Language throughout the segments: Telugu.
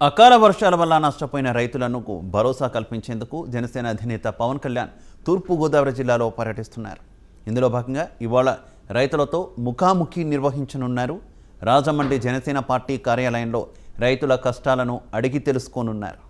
అకాల వర్షాల వల్ల నష్టపోయిన రైతులకు భరోసా కల్పించేందుకు జనసేన అధినేత పవన్ కళ్యాణ్ తూర్పుగోదావరి జిల్లాలో పర్యటిస్తున్నారు. ఇందులో భాగంగా ఇవాళ రైతులతో ముఖాముఖి నిర్వహించనున్నారు. రాజమండ్రి జనసేన పార్టీ కార్యాలయంలో రైతుల కష్టాలను అడిగి తెలుసుకోనున్నారు.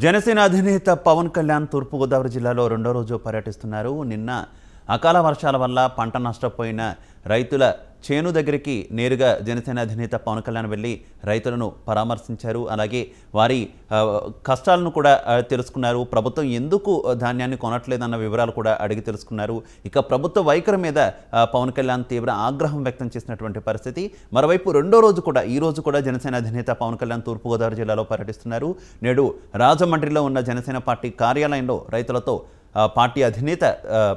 జనసేన అధినేత పవన్ కళ్యాణ్ తూర్పుగోదావరి జిల్లాలో రెండో రోజు పర్యటిస్తున్నారు. నిన్న అకాల వర్షాల వల్ల పంట నష్టపోయిన రైతుల చేను దగ్గరికి నేరుగా జనసేన అధినేత పవన్ కళ్యాణ్ వెళ్ళి రైతులను పరామర్శించారు. అలాగే వారి కష్టాలను కూడా తెలుసుకున్నారు. ప్రభుత్వం ఎందుకు ధాన్యాన్ని కొనట్లేదన్న వివరాలు కూడా అడిగి తెలుసుకున్నారు. ఇక ప్రభుత్వ వైఖరి మీద పవన్ కళ్యాణ్ తీవ్ర ఆగ్రహం వ్యక్తం చేసినటువంటి పరిస్థితి. మరోవైపు రెండో రోజు కూడా ఈ రోజు కూడా జనసేన అధినేత పవన్ కళ్యాణ్ తూర్పుగోదావరి జిల్లాలో పర్యటిస్తున్నారు. నేడు రాజమండ్రిలో ఉన్న జనసేన పార్టీ కార్యాలయంలో రైతులతో పార్టీ అధినేత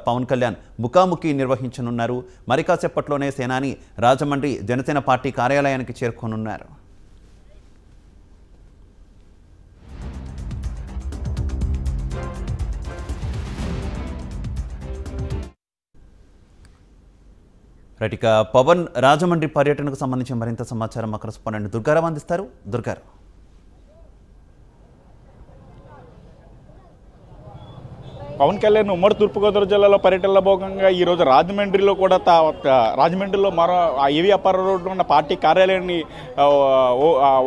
పవన్ కళ్యాణ్ ముఖాముఖి నిర్వహించనున్నారు. మరి కాసేపట్లోనే సేనాని రాజమండ్రి జనసేన పార్టీ కార్యాలయానికి చేరుకోనున్నారు. రైట్, ఇక పవన్ రాజమండ్రి పర్యటనకు సంబంధించి మరింత సమాచారం మా కరెస్పాండెంట్ దుర్గారావు అందిస్తారు. దుర్గారావు. పవన్ కళ్యాణ్ ఉమ్మడి తూర్పుగోదావరి జిల్లాలో పర్యటనలో భాగంగా ఈరోజు రాజమండ్రిలో కూడా రాజమండ్రిలో మరో ఏవి అప్పారావు రోడ్డు ఉన్న పార్టీ కార్యాలయాన్ని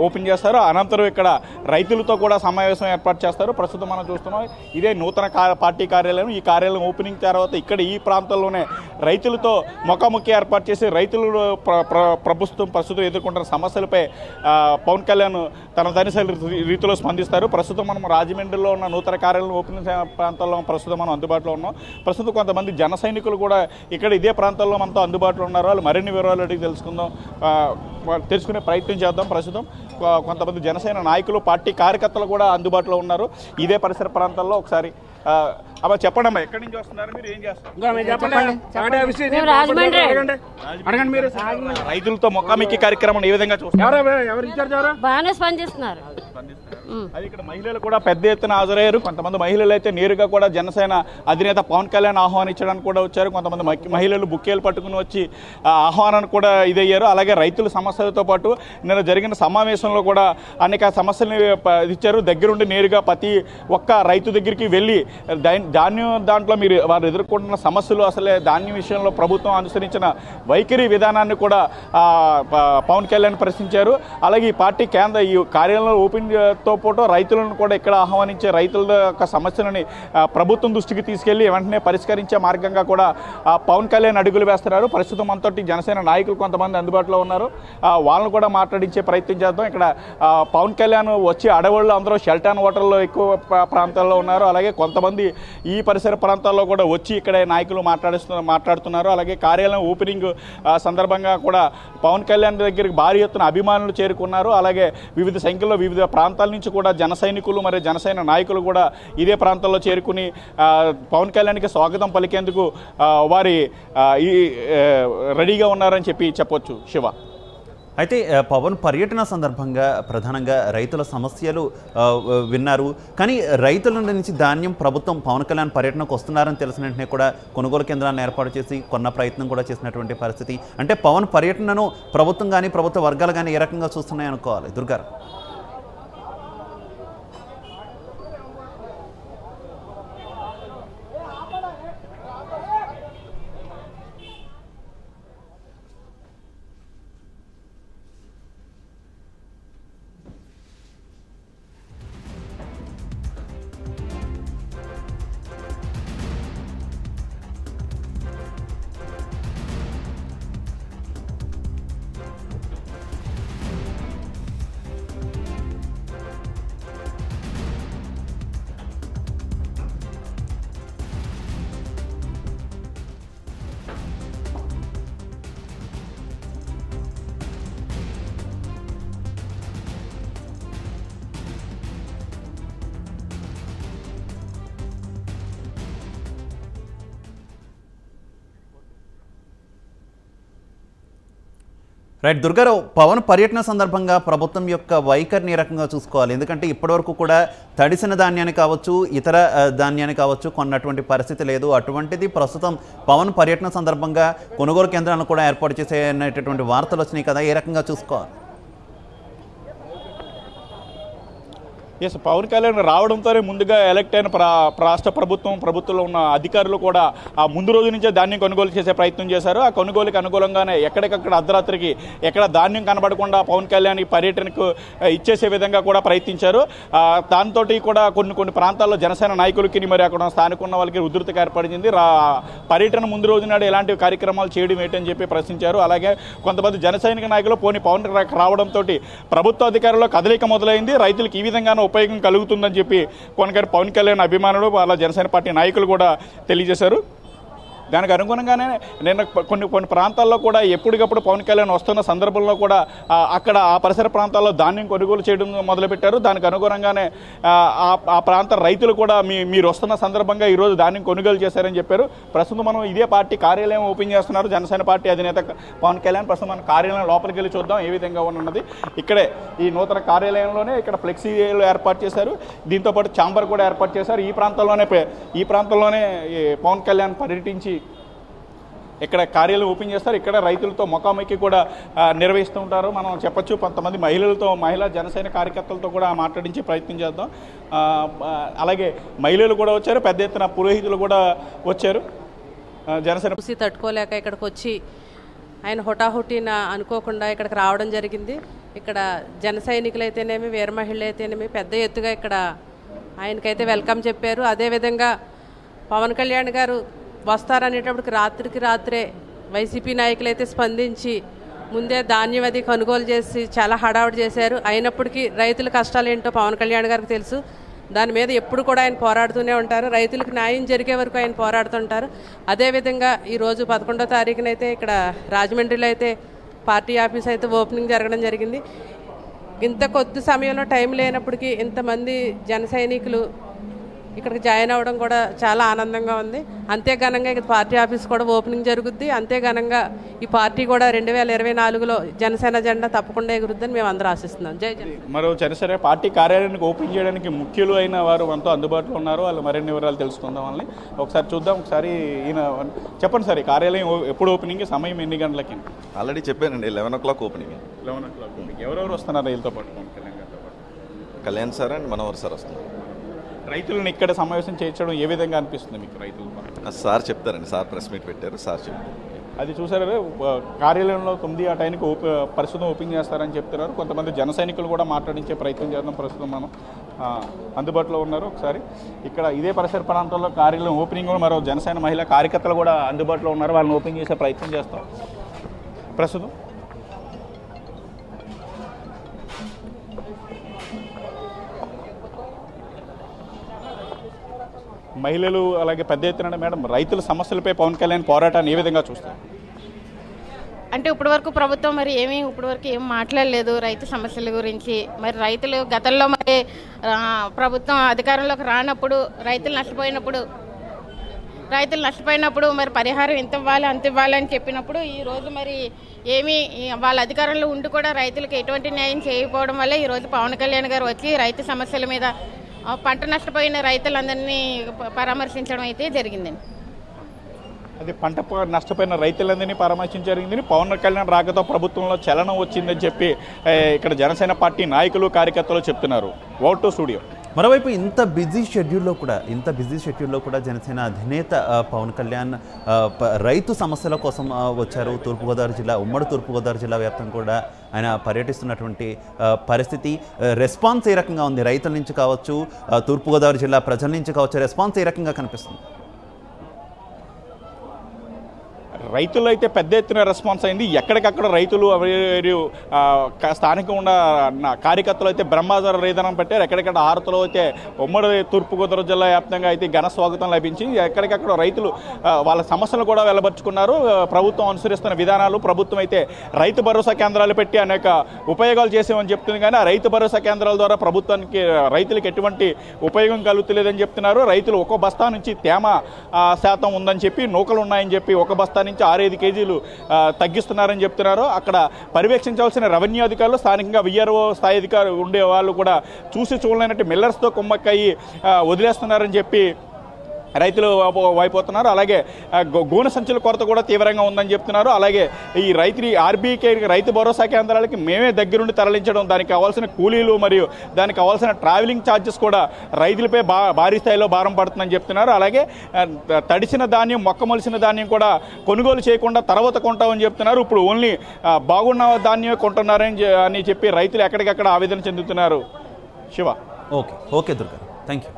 ఓపెన్ చేస్తారు. అనంతరం ఇక్కడ రైతులతో కూడా సమావేశం ఏర్పాటు చేస్తారు. ప్రస్తుతం మనం చూస్తున్నాం ఇదే నూతన పార్టీ కార్యాలయం. ఈ కార్యాలయం ఓపెనింగ్ తర్వాత ఇక్కడ ఈ ప్రాంతంలోనే రైతులతో ముఖాముఖి ఏర్పాటు చేసి రైతులు ప్రభుత్వం ప్రస్తుతం ఎదుర్కొంటున్న సమస్యలపై పవన్ కళ్యాణ్ తన తనిసరి రీతిలో స్పందిస్తారు. ప్రస్తుతం మనం రాజమండ్రిలో ఉన్న నూతన కార్యాలయం ఓపెనింగ్ ప్రాంతాల్లో ప్రస్తుతం మనం అందుబాటులో ఉన్నాం. ప్రస్తుతం కొంతమంది జన సైనికులు కూడా ఇక్కడ ఇదే ప్రాంతాల్లో మనతో అందుబాటులో ఉన్నారు. వాళ్ళు మరిన్ని వివరాలు అడిగి తెలుసుకునే ప్రయత్నం చేద్దాం. ప్రస్తుతం కొంతమంది జనసేన నాయకులు పార్టీ కార్యకర్తలు కూడా అందుబాటులో ఉన్నారు ఇదే పరిసర ప్రాంతాల్లో. ఒకసారి అబ్బా చెప్పండి అమ్మా, ఎక్కడి నుంచి వస్తున్నారు, మీరు ఏం చేస్తారు? రైతులతో ముఖాముఖి కార్యక్రమం ఏ విధంగా చూస్తారు? బాగానే స్పందిస్తున్నారు. అది ఇక్కడ మహిళలు కూడా పెద్ద ఎత్తున హాజరయ్యారు. కొంతమంది మహిళలు అయితే నేరుగా కూడా జనసేన అధినేత పవన్ కళ్యాణ్ ఆహ్వానించడానికి కూడా వచ్చారు. కొంతమంది మహిళలు బుక్కేలు పట్టుకుని వచ్చి ఆహ్వానానికి కూడా ఇదయ్యారు. అలాగే రైతుల సమస్యలతో పాటు నిన్న జరిగిన సమావేశంలో కూడా అనేక సమస్యలను ఇచ్చారు. దగ్గరుండి నేరుగా ప్రతి ఒక్క రైతు దగ్గరికి వెళ్ళి ధాన్యం దాంట్లో మీరు వారు ఎదుర్కొంటున్న సమస్యలు, అసలే ధాన్యం విషయంలో ప్రభుత్వం అనుసరించిన వైఖరి విధానాన్ని కూడా పవన్ కళ్యాణ్ ప్రశ్నించారు. అలాగే ఈ పార్టీ ఈ కార్యాలయంలో ఓపెన్తో పాటు రైతులను కూడా ఇక్కడ ఆహ్వానించే రైతుల యొక్క సమస్యలని ప్రభుత్వం దృష్టికి తీసుకెళ్లి వెంటనే పరిష్కరించే మార్గంగా కూడా పవన్ కళ్యాణ్ అడుగులు వేస్తున్నారు. ప్రస్తుతం అంతటి జనసేన నాయకులు కొంతమంది అందుబాటులో ఉన్నారు. వాళ్ళను కూడా మాట్లాడించే ప్రయత్నం చేద్దాం. ఇక్కడ పవన్ కళ్యాణ్ వచ్చి అడవుల్లో అందరూ షెల్టర్ హోటల్లో ఎక్కువ ప్రాంతాల్లో ఉన్నారు. అలాగే కొంతమంది ఈ పరిసర ప్రాంతాల్లో కూడా వచ్చి ఇక్కడ నాయకులు మాట్లాడుతున్నారు. అలాగే కార్యాలయం ఓపెనింగ్ సందర్భంగా కూడా పవన్ కళ్యాణ్ దగ్గరికి భారీ ఎత్తున అభిమానులు చేరుకున్నారు. అలాగే వివిధ సంఖ్యలో వివిధ ప్రాంతాల నుంచి కూడా జన సైనికులు మరియు జనసేన నాయకులు కూడా ఇదే ప్రాంతంలో చేరుకుని పవన్ కళ్యాణ్కి స్వాగతం పలికేందుకు వారి రెడీగా ఉన్నారని చెప్పొచ్చు. శివ, అయితే పవన్ పర్యటన సందర్భంగా ప్రధానంగా రైతుల సమస్యలు విన్నారు. కానీ రైతుల నుంచి ధాన్యం ప్రభుత్వం పవన్ కళ్యాణ్ పర్యటనకు వస్తున్నారని తెలిసిన వెంటనే కూడా కొనుగోలు కేంద్రాలను ఏర్పాటు చేసి కొన్న ప్రయత్నం కూడా చేసినటువంటి పరిస్థితి. అంటే పవన్ పర్యటనను ప్రభుత్వం కానీ ప్రభుత్వ వర్గాలు కానీ ఏ రకంగా చూస్తున్నాయనుకోవాలి దుర్గారావు? రైట్ దుర్గారావు, పవన్ పర్యటన సందర్భంగా ప్రభుత్వం యొక్క వైఖరిని ఏ రకంగా చూసుకోవాలి? ఎందుకంటే ఇప్పటివరకు కూడా తడిసిన ధాన్యాన్ని కావచ్చు, ఇతర ధాన్యాన్ని కావచ్చు కొన్నటువంటి పరిస్థితి లేదు. అటువంటిది ప్రస్తుతం పవన్ పర్యటన సందర్భంగా కొనుగోలు కేంద్రాలను కూడా ఏర్పాటు చేసే అనేటటువంటి వార్తలు వచ్చినాయి కదా, ఏ రకంగా చూసుకోవాలి? ఎస్, పవన్ కళ్యాణ్ రావడంతోనే ముందుగా ఎలక్ట్ అయిన రాష్ట్ర ప్రభుత్వంలో ఉన్న అధికారులు కూడా ఆ ముందు రోజు నుంచే ధాన్యం కొనుగోలు చేసే ప్రయత్నం చేశారు. ఆ కొనుగోలుకి అనుకూలంగానే ఎక్కడికక్కడ అర్ధరాత్రికి ఎక్కడ ధాన్యం కనబడకుండా పవన్ కళ్యాణ్ ఈ పర్యటనకు ఇచ్చేసే విధంగా కూడా ప్రయత్నించారు. దాంతో కూడా కొన్ని ప్రాంతాల్లో జనసేన నాయకులకి మరి అక్కడ స్థానిక ఉన్న వాళ్ళకి ఉధృతికి ఏర్పడింది. పర్యటన ముందు రోజు నాడు ఎలాంటి కార్యక్రమాలు చేయడం ఏంటని చెప్పి ప్రశ్నించారు. అలాగే కొంతమంది జన సైనిక నాయకులు పవన్ రావడంతో ప్రభుత్వ అధికారుల్లో కదలిక మొదలైంది. రైతులకు ఈ విధంగా ఉపయోగం కలుగుతుందని చెప్పి పవన్ కళ్యాణ్ అభిమానులు వాళ్ళ జనసేన పార్టీ నాయకులు కూడా తెలియజేశారు. దానికి అనుగుణంగానే నిన్న కొన్ని ప్రాంతాల్లో కూడా ఎప్పటికప్పుడు పవన్ కళ్యాణ్ వస్తున్న సందర్భంలో కూడా అక్కడ ఆ పరిసర ప్రాంతాల్లో ధాన్యం కొనుగోలు చేయడం మొదలుపెట్టారు. దానికి అనుగుణంగానే ఆ ప్రాంత రైతులు కూడా మీరు వస్తున్న సందర్భంగా ఈరోజు ధాన్యం కొనుగోలు చేశారని చెప్పారు. ప్రస్తుతం మనం ఇదే పార్టీ కార్యాలయం ఓపెన్ చేస్తున్నారు జనసేన పార్టీ అధినేత పవన్ కళ్యాణ్. ప్రస్తుతం మన కార్యాలయం లోపలికి వెళ్ళి చూద్దాం ఏ విధంగా ఉన్నది. ఇక్కడే ఈ నూతన కార్యాలయంలోనే ఇక్కడ ఫ్లెక్సీలు ఏర్పాటు చేశారు. దీంతోపాటు ఛాంబర్ కూడా ఏర్పాటు చేశారు. ఈ ప్రాంతంలోనే పవన్ కళ్యాణ్ పర్యటించి ఇక్కడ కార్యాలయం ఓపెన్ చేస్తారు. ఇక్కడ రైతులతో ముఖాముఖి కూడా నిర్వహిస్తూ ఉంటారు. మనం చెప్పొచ్చు కొంతమంది మహిళా జనసేన కార్యకర్తలతో కూడా మాట్లాడించే ప్రయత్నం చేద్దాం. అలాగే మహిళలు కూడా వచ్చారు, పెద్ద ఎత్తున పురోహితులు కూడా వచ్చారు. జనసేన తట్టుకోలేక ఇక్కడికి వచ్చి ఆయన హుటాహుటిన అనుకోకుండా ఇక్కడికి రావడం జరిగింది. ఇక్కడ జన సైనికులు అయితేనేమి, వీర మహిళలు అయితేనేమి పెద్ద ఎత్తుగా ఇక్కడ ఆయనకైతే వెల్కమ్ చెప్పారు. అదేవిధంగా పవన్ కళ్యాణ్ గారు వస్తారనేటప్పటికి రాత్రికి రాత్రే వైసీపీ నాయకులు అయితే స్పందించి ముందే ధాన్యం అది కొనుగోలు చేసి చాలా హడావుడి చేశారు. అయినప్పటికీ రైతుల కష్టాలు ఏంటో పవన్ కళ్యాణ్ గారికి తెలుసు. దాని మీద ఎప్పుడు కూడా ఆయన పోరాడుతూనే ఉంటారు. రైతులకు న్యాయం జరిగే వరకు ఆయన పోరాడుతుంటారు. అదేవిధంగా ఈరోజు 11వ తారీఖున అయితే ఇక్కడ రాజమండ్రిలో అయితే పార్టీ ఆఫీస్ అయితే ఓపెనింగ్ జరగడం జరిగింది. ఇంత కొద్ది సమయంలో టైం లేనప్పటికీ ఇంతమంది జన సైనికులు ఇక్కడికి జాయిన్ అవ్వడం కూడా చాలా ఆనందంగా ఉంది. అంతే ఘనంగా ఇక్కడ పార్టీ ఆఫీస్ కూడా ఓపెనింగ్ జరుగుద్ది. అంతే ఘనంగా ఈ పార్టీ కూడా 2024లో జనసేన జెండా తప్పకుండా ఎగురుద్దని మేము అందరూ ఆశిస్తున్నాం. జై జన. మరో జనసేన పార్టీ కార్యాలయానికి ఓపెన్ చేయడానికి ముఖ్యులు అయిన వారు మనతో అందుబాటులో ఉన్నారు. వాళ్ళు మరిన్ని వివరాలు తెలుసుకుందాం. వాళ్ళని ఒకసారి చూద్దాం. ఒకసారి ఈయన చెప్పండి సార్, ఈ కార్యాలయం ఎప్పుడు ఓపెనింగ్, సమయం ఎన్ని గంటలకి? ఆల్రెడీ చెప్పానండి, 11 o'clock ఓపెనింగ్. 11 o'clock opening. ఎవరెవరు వస్తున్నారు రైతులతో పాటు? కళ్యాణ్ గారితో పాటు Kalyan sir and Manohar sir వస్తున్నారు. రైతులను ఇక్కడ సమావేశం చేయించడం ఏ విధంగా అనిపిస్తుంది మీకు? రైతులు సార్ చెప్తారండి, సార్ ప్రెస్ మీట్ పెట్టారు, సార్ చెప్తారు. అది చూసారు కార్యాలయంలో 9 ఆ టైంకి ప్రస్తుతం ఓపెన్ చేస్తారని చెప్తున్నారు. కొంతమంది జన సైనికులు కూడా మాట్లాడించే ప్రయత్నం చేద్దాం. ప్రస్తుతం మనం అందుబాటులో ఉన్నారు. ఒకసారి ఇక్కడ ఇదే పరిసర ప్రాంతంలో కార్యాలయం ఓపెనింగ్ మరో జనసేన మహిళా కార్యకర్తలు కూడా అందుబాటులో ఉన్నారు. వాళ్ళని ఓపెన్ చేసే ప్రయత్నం చేస్తాం. ప్రస్తుతం మహిళలు అలాగే పెద్ద ఎత్తున మేడం రైతుల సమస్యలపై పవన్ కళ్యాణ్ పోరాటాన్ని ఏ విధంగా చూస్తారు? అంటే ఇప్పటివరకు ప్రభుత్వం మరి ఇప్పటివరకు ఏం మాట్లాడలేదు రైతు సమస్యల గురించి. మరి రైతులు గతంలో మరి ప్రభుత్వం అధికారంలోకి రానప్పుడు రైతులు నష్టపోయినప్పుడు మరి పరిహారం ఇంత ఇవ్వాలి అంత ఇవ్వాలి అని చెప్పినప్పుడు ఈరోజు మరి వాళ్ళ అధికారంలో ఉండి కూడా రైతులకు ఎటువంటి న్యాయం చేయకపోవడం వల్ల ఈరోజు పవన్ కళ్యాణ్ గారు వచ్చి రైతు సమస్యల మీద పంట నష్టపోయిన రైతులందరినీ పరామర్శించడం అయితే జరిగిందండి. అది పంట నష్టపోయిన రైతులందరినీ పరామర్శించడం జరిగిందని పవన్ కళ్యాణ్ రాకతో ప్రభుత్వంలో చలనం వచ్చిందని చెప్పి ఇక్కడ జనసేన పార్టీ నాయకులు కార్యకర్తలు చెప్తున్నారు. Vote to studio. మరోవైపు ఇంత బిజీ షెడ్యూల్లో కూడా జనసేన అధినేత పవన్ కళ్యాణ్ రైతు సమస్యల కోసం వచ్చారు. ఉమ్మడి తూర్పుగోదావరి జిల్లా వ్యాప్తంగా కూడా ఆయన పర్యటిస్తున్నటువంటి పరిస్థితి. రెస్పాన్స్ ఏ రకంగా ఉంది? రైతుల నుంచి కావచ్చు, తూర్పుగోదావరి జిల్లా ప్రజల నుంచి కావచ్చు, రెస్పాన్స్ ఏ రకంగా కనిపిస్తుంది? రైతులు అయితే పెద్ద ఎత్తున రెస్పాన్స్ అయింది. ఎక్కడికక్కడ రైతులు స్థానిక ఉన్న కార్యకర్తలు అయితే బ్రహ్మాజార రైతనం పెట్టారు. ఎక్కడికక్కడ హారతలో అయితే ఉమ్మడి తూర్పుగోదావరి జిల్లా వ్యాప్తంగా అయితే ఘన స్వాగతం లభించింది. ఎక్కడికక్కడ రైతులు వాళ్ళ సమస్యలు కూడా వెల్లబర్చుకున్నారు. ప్రభుత్వం అనుసరిస్తున్న విధానాలు, ప్రభుత్వం అయితే రైతు భరోసా కేంద్రాలు పెట్టి అనేక ఉపయోగాలు చేసామని చెప్తుంది. కానీ ఆ రైతు భరోసా కేంద్రాల ద్వారా ప్రభుత్వానికి రైతులకు ఎటువంటి ఉపయోగం కలుగుతలేదని చెప్తున్నారు. రైతులు ఒక బస్తా నుంచి తేమ శాతం ఉందని చెప్పి, నూకలు ఉన్నాయని చెప్పి ఒక బస్తా నుంచి నుంచి 6-5 కేజీలు తగ్గిస్తున్నారని చెప్తున్నారు. అక్కడ పర్యవేక్షించాల్సిన రెవెన్యూ అధికారులు, స్థానికంగా విఆర్ఓ స్థాయి అధికారులు ఉండే వాళ్ళు కూడా చూసి చూడలేనట్టు మిల్లర్స్తో కుమ్మక్కయ్యి వదిలేస్తున్నారని చెప్పి రైతులు వైపోతున్నారు. అలాగే గోనె సంచుల కొరత కూడా తీవ్రంగా ఉందని చెప్తున్నారు. అలాగే ఈ ఆర్బీకే రైతు భరోసా కేంద్రాలకి మేమే దగ్గరుండి తరలించడం, దానికి కావాల్సిన కూలీలు మరియు దానికి కావాల్సిన ట్రావెలింగ్ ఛార్జెస్ కూడా రైతులపై భారీ స్థాయిలో భారం పడుతుందని చెప్తున్నారు. అలాగే తడిసిన ధాన్యం, మొక్క మొలిసిన ధాన్యం కూడా కొనుగోలు చేయకుండా తర్వాత కొంటామని చెప్తున్నారు. ఇప్పుడు ఓన్లీ బాగున్న ధాన్యమే కొంటున్నారని చెప్పి రైతులు ఎక్కడికక్కడ ఆవేదన చెందుతున్నారు. Shiva. Okay Durga, thank you.